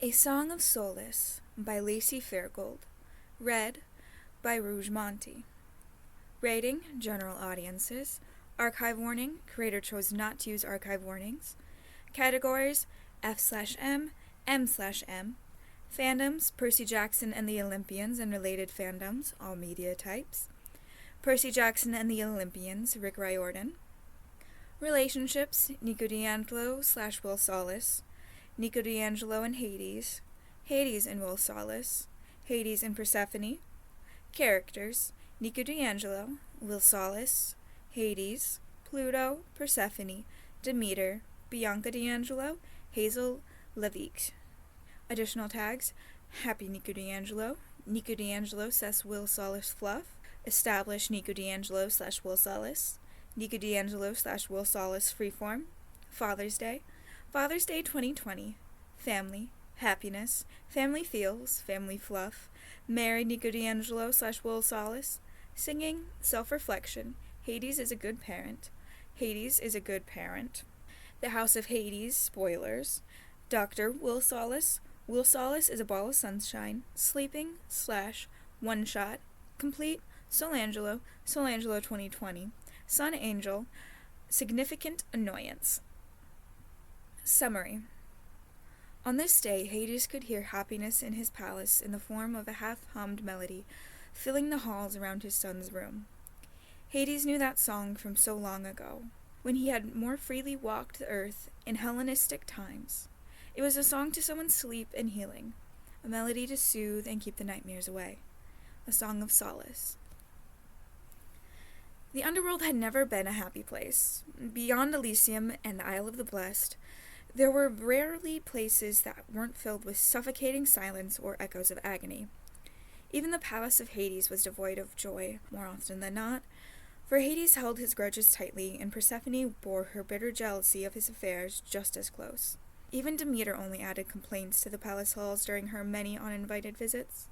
A Song of Solace by LacyFairgold. Read by Rouge-Monty. Rating: General Audiences. Archive Warning: Creator chose not to use archive warnings. Categories: F/M, M/M. Fandoms: Percy Jackson and the Olympians and related fandoms, all media types. Percy Jackson and the Olympians, Rick Riordan. Relationships: Nico D'Angelo/Will Solace, Nico D'Angelo and Hades, Hades and Will Solace, Hades and Persephone. Characters: Nico D'Angelo, Will Solace, Hades, Pluto, Persephone, Demeter, Bianca D'Angelo, Hazel Levique. Additional tags: Happy Nico D'Angelo says Will Solace fluff, establish Nico D'Angelo/Will Solace, Nico D'Angelo/Will Solace freeform, Father's Day 2020, family, happiness, family feels, family fluff, married Nico D'Angelo/Will Solace, singing, self-reflection, Hades is a good parent, Hades is a good parent, the House of Hades, spoilers, Dr. Will Solace is a ball of sunshine, sleeping, / one shot, complete, Solangelo 2020, Sun Angel, significant annoyance. Summary. On this day, Hades could hear happiness in his palace in the form of a half-hummed melody, filling the halls around his son's room. Hades knew that song from so long ago, when he had more freely walked the earth in Hellenistic times. It was a song to summon sleep and healing, a melody to soothe and keep the nightmares away, a song of solace. The underworld had never been a happy place. Beyond Elysium and the Isle of the Blessed, there were rarely places that weren't filled with suffocating silence or echoes of agony. Even the palace of Hades was devoid of joy, more often than not, for Hades held his grudges tightly, and Persephone bore her bitter jealousy of his affairs just as close. Even Demeter only added complaints to the palace halls during her many uninvited visits.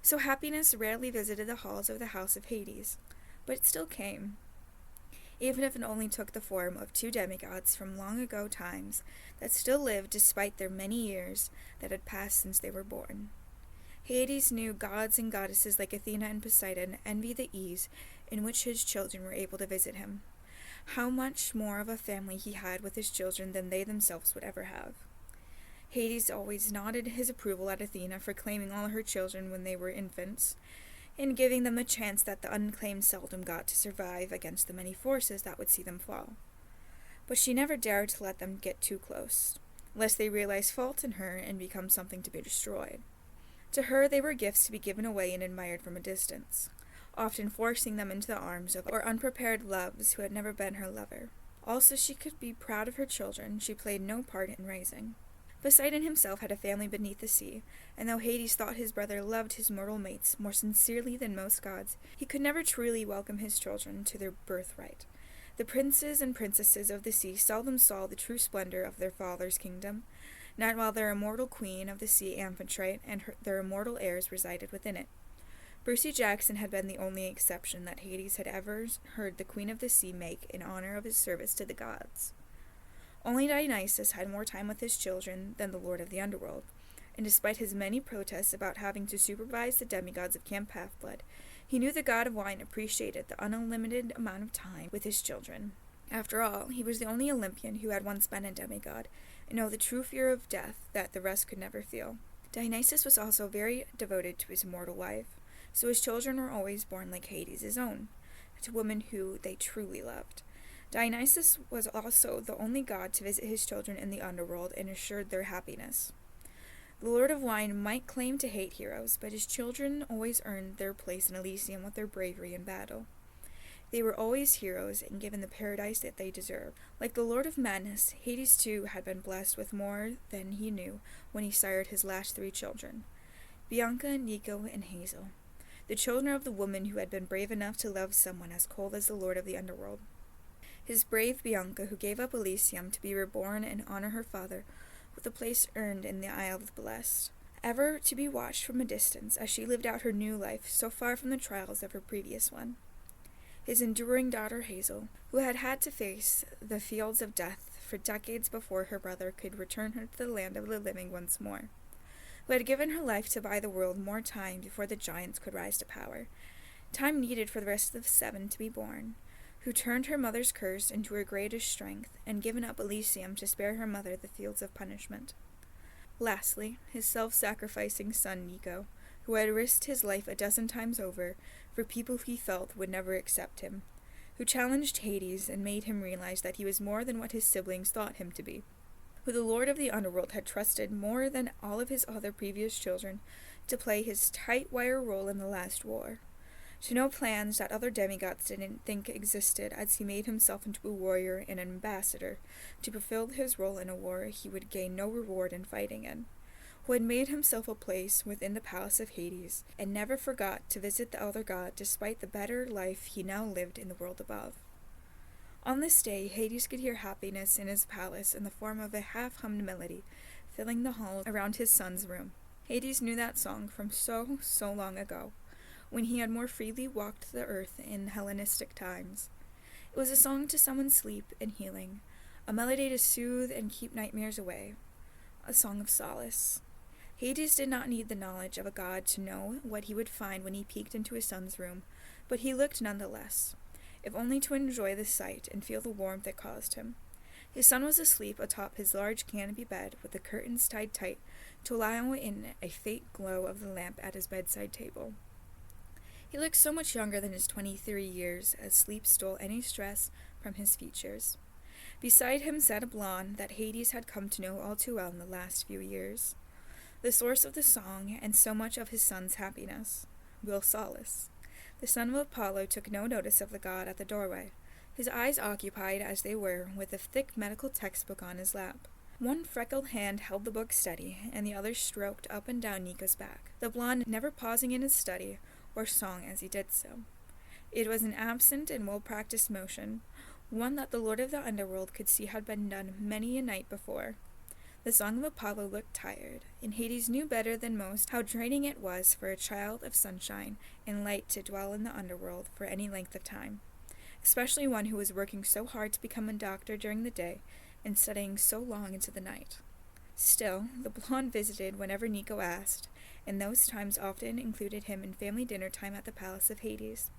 So happiness rarely visited the halls of the House of Hades, but it still came, even if it only took the form of two demigods from long ago times that still lived despite their many years that had passed since they were born. Hades knew gods and goddesses like Athena and Poseidon envy the ease in which his children were able to visit him. How much more of a family he had with his children than they themselves would ever have. Hades always nodded his approval at Athena for claiming all her children when they were infants, and giving them a chance that the unclaimed seldom got to survive against the many forces that would see them fall. But she never dared to let them get too close, lest they realize fault in her and become something to be destroyed. To her they were gifts to be given away and admired from a distance, often forcing them into the arms of unprepared loves who had never been her lover. Also, she could be proud of her children she played no part in raising. Poseidon himself had a family beneath the sea, and though Hades thought his brother loved his mortal mates more sincerely than most gods, he could never truly welcome his children to their birthright. The princes and princesses of the sea seldom saw the true splendor of their father's kingdom, not while their immortal queen of the sea Amphitrite and their immortal heirs resided within it. Percy Jackson had been the only exception that Hades had ever heard the Queen of the Sea make in honor of his service to the gods. Only Dionysus had more time with his children than the Lord of the Underworld, and despite his many protests about having to supervise the demigods of Camp Half-Blood, he knew the god of wine appreciated the unlimited amount of time with his children. After all, he was the only Olympian who had once been a demigod, and knew the true fear of death that the rest could never feel. Dionysus was also very devoted to his immortal wife, so his children were always born like Hades' own, to women who they truly loved. Dionysus was also the only god to visit his children in the underworld and assured their happiness. The Lord of Wine might claim to hate heroes, but his children always earned their place in Elysium with their bravery in battle. They were always heroes and given the paradise that they deserved. Like the Lord of Madness, Hades too had been blessed with more than he knew when he sired his last 3 children, Bianca, Nico, and Hazel, the children of the woman who had been brave enough to love someone as cold as the Lord of the Underworld. His brave Bianca, who gave up Elysium to be reborn and honor her father with a place earned in the Isle of the Blessed, ever to be watched from a distance as she lived out her new life so far from the trials of her previous one. His enduring daughter Hazel, who had had to face the fields of death for decades before her brother could return her to the land of the living once more. who had given her life to buy the world more time before the giants could rise to power, time needed for the rest of the seven to be born, who turned her mother's curse into her greatest strength, and given up Elysium to spare her mother the fields of punishment. Lastly, his self-sacrificing son Nico, who had risked his life a dozen times over for people he felt would never accept him, who challenged Hades and made him realize that he was more than what his siblings thought him to be, who the Lord of the Underworld had trusted more than all of his other previous children to play his tight-wire role in the last war, to know plans that other demigods didn't think existed as he made himself into a warrior and an ambassador to fulfill his role in a war he would gain no reward in fighting in, who had made himself a place within the palace of Hades, and never forgot to visit the elder god despite the better life he now lived in the world above. On this day, Hades could hear happiness in his palace in the form of a half-hummed melody, filling the halls around his son's room. Hades knew that song from so long ago, when he had more freely walked the earth in Hellenistic times. It was a song to summon sleep and healing, a melody to soothe and keep nightmares away, a song of solace. Hades did not need the knowledge of a god to know what he would find when he peeked into his son's room, but he looked nonetheless, if only to enjoy the sight and feel the warmth it caused him. His son was asleep atop his large canopy bed with the curtains tied tight to allow in a faint glow of the lamp at his bedside table. He looked so much younger than his 23 years as sleep stole any stress from his features. Beside him sat a blonde that Hades had come to know all too well in the last few years, the source of the song and so much of his son's happiness, Solace. The son of Apollo took no notice of the god at the doorway, his eyes occupied as they were with a thick medical textbook on his lap. One freckled hand held the book steady, and the other stroked up and down Nico's back, the blonde never pausing in his study or song as he did so. It was an absent and well-practiced motion, one that the Lord of the Underworld could see had been done many a night before. The song of Apollo looked tired, and Hades knew better than most how draining it was for a child of sunshine and light to dwell in the underworld for any length of time, especially one who was working so hard to become a doctor during the day and studying so long into the night. Still, the blonde visited whenever Nico asked, and those times often included him in family dinner time at the palace of Hades.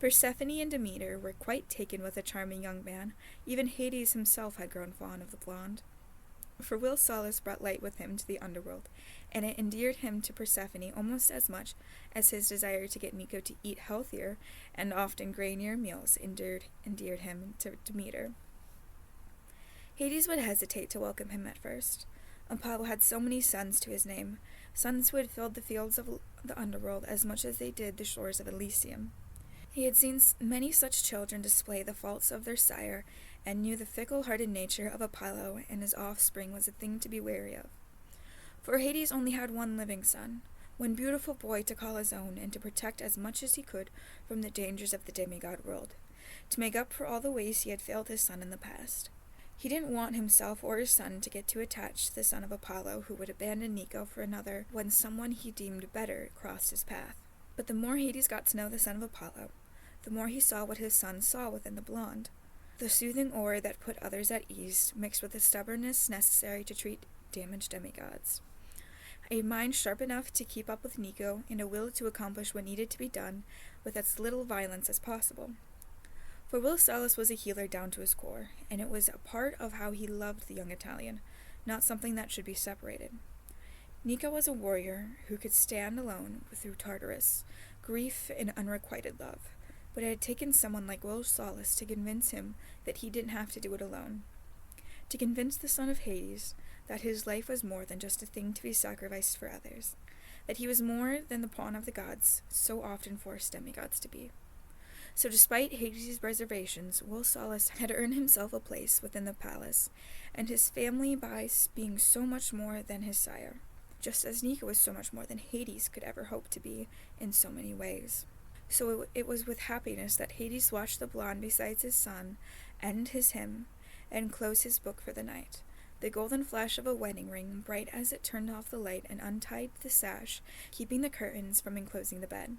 Persephone and Demeter were quite taken with the charming young man. Even Hades himself had grown fond of the blonde. For Solace brought light with him to the underworld, and it endeared him to Persephone almost as much as his desire to get Nico to eat healthier and often grainier meals endeared him to Demeter. Hades would hesitate to welcome him at first. Apollo had so many sons to his name, sons who had filled the fields of the underworld as much as they did the shores of Elysium. He had seen many such children display the faults of their sire, and knew the fickle-hearted nature of Apollo and his offspring was a thing to be wary of. For Hades only had one living son, one beautiful boy to call his own and to protect as much as he could from the dangers of the demigod world, to make up for all the ways he had failed his son in the past. He didn't want himself or his son to get too attached to the son of Apollo, who would abandon Nico for another when someone he deemed better crossed his path. But the more Hades got to know the son of Apollo, the more he saw what his son saw within the blonde. The soothing aura that put others at ease, mixed with the stubbornness necessary to treat damaged demigods. A mind sharp enough to keep up with Nico, and a will to accomplish what needed to be done with as little violence as possible. For Solace was a healer down to his core, and it was a part of how he loved the young Italian, not something that should be separated. Nico was a warrior who could stand alone through Tartarus, grief, and unrequited love, but it had taken someone like Solace to convince him that he didn't have to do it alone. To convince the son of Hades that his life was more than just a thing to be sacrificed for others, that he was more than the pawn of the gods so often forced demigods to be. So despite Hades' reservations, Solace had earned himself a place within the palace, and his family by being so much more than his sire, just as Nico was so much more than Hades could ever hope to be in so many ways. So it was with happiness that Hades watched the blonde beside his son end his hymn and close his book for the night, the golden flash of a wedding ring bright as it turned off the light and untied the sash, keeping the curtains from enclosing the bed.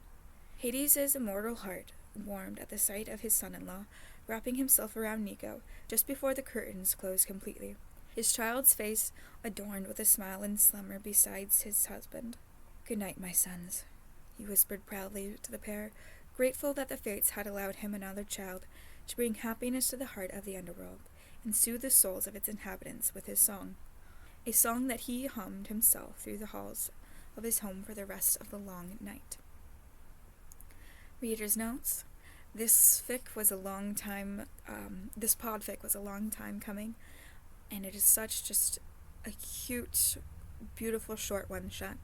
Hades' immortal heart warmed at the sight of his son-in-law wrapping himself around Nico just before the curtains closed completely, his child's face adorned with a smile in slumber beside his husband. "Good night, my sons," he whispered proudly to the pair, grateful that the fates had allowed him another child to bring happiness to the heart of the underworld and soothe the souls of its inhabitants with his song, a song that he hummed himself through the halls of his home for the rest of the long night. Reader's notes: this podfic was a long time coming, and it is such just a cute, beautiful short one shot.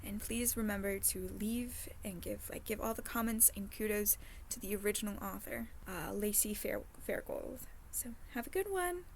And please remember to leave and give all the comments and kudos to the original author, Lacy Fairgold. So have a good one.